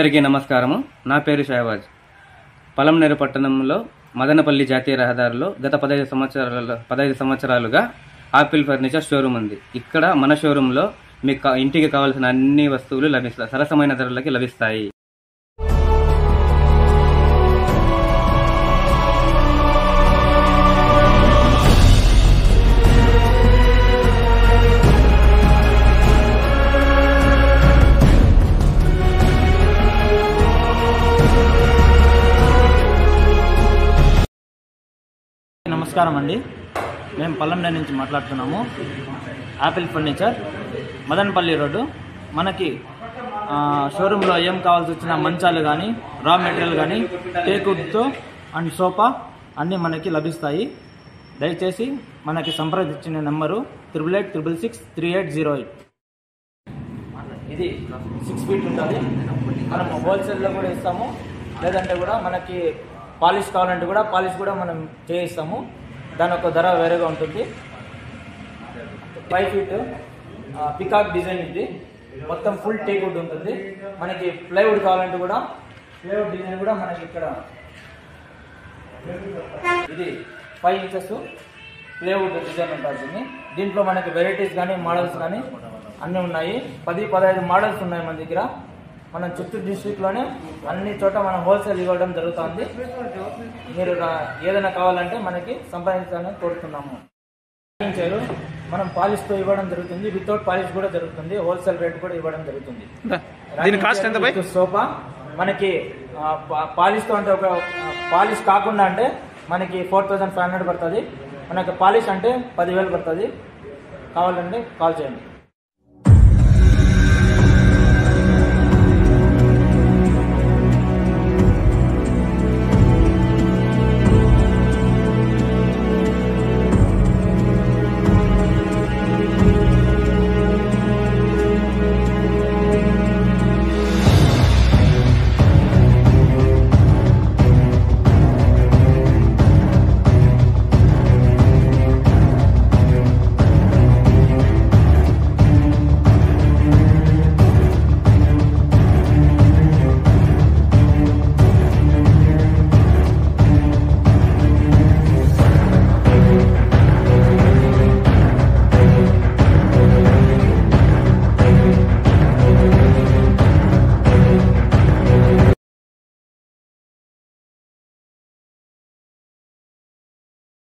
అందరికీ నమస్కారము. నా పేరు షహబాజ్. పలంనేరు పట్టణంలో మదనపల్లి జాతీయ రహదారిలో గత 15 సంవత్సరాలుగా ఆపిల్ ఫర్నిచర్ షోరూమ్ ఉంది. ఇక్కడ మన షోరూంలో మీకు ఇంటికి కావాల్సిన అన్ని వస్తువులు లభిస్తాయి, సరసమైన ధరలకి లభిస్తాయి. నమస్కారం అండి, మేము పల్లంనేరు నుంచి మాట్లాడుతున్నాము. Apple furniture Madanapalle road. మనకి షోరూంలో ఏం కావాల్సి వచ్చిన మంచాలు కానీ, రా మెటీరియల్ కానీ, టేకుడ్తో అండ్ సోఫా అన్నీ మనకి లభిస్తాయి. దయచేసి మనకి సంప్రదించిన నెంబరు 8886663808. ఇది 6 ఫీట్ ఉంటుంది. మనం హోల్సేల్లో కూడా ఇస్తాము, లేదంటే కూడా మనకి పాలిష్ కావాలంటే కూడా పాలిష్ కూడా మనం చేయిస్తాము. దాని ఒక ధర వేరేగా ఉంటుంది. 5 ఫీట్ పికాక్ డిజైన్ ఇది. మొత్తం ఫుల్ టేక్వుడ్ ఉంటుంది. మనకి ప్లైవుడ్ కావాలంటే కూడా ప్లైవుడ్ డిజైన్ కూడా మనకి ఇక్కడ ఇది 5 ఇంచెస్ ప్లైవుడ్ డిజైన్ ఉంటుంది. దీంట్లో మనకి వెరైటీస్ కానీ మోడల్స్ కానీ అన్నీ ఉన్నాయి. 10-15 మోడల్స్ ఉన్నాయి మన దగ్గర. మనం చిత్తూరు డిస్ట్రిక్ట్లోనే అన్ని చోట మనం హోల్సేల్ ఇవ్వడం జరుగుతుంది. మీరు ఏదైనా కావాలంటే మనకి సంప్రదించాలని కోరుతున్నాము. మనం పాలిష్తో ఇవ్వడం జరుగుతుంది, వితౌట్ పాలిష్ కూడా జరుగుతుంది. హోల్సేల్ రేట్ కూడా ఇవ్వడం జరుగుతుంది. సోఫా మనకి పాలిష్తో అంటే ఒక పాలిష్ కాకుండా అంటే మనకి 4500 పడుతుంది. మనకి పాలిష్ అంటే 10,000 పడుతుంది. కావాలంటే కాల్ చేయండి.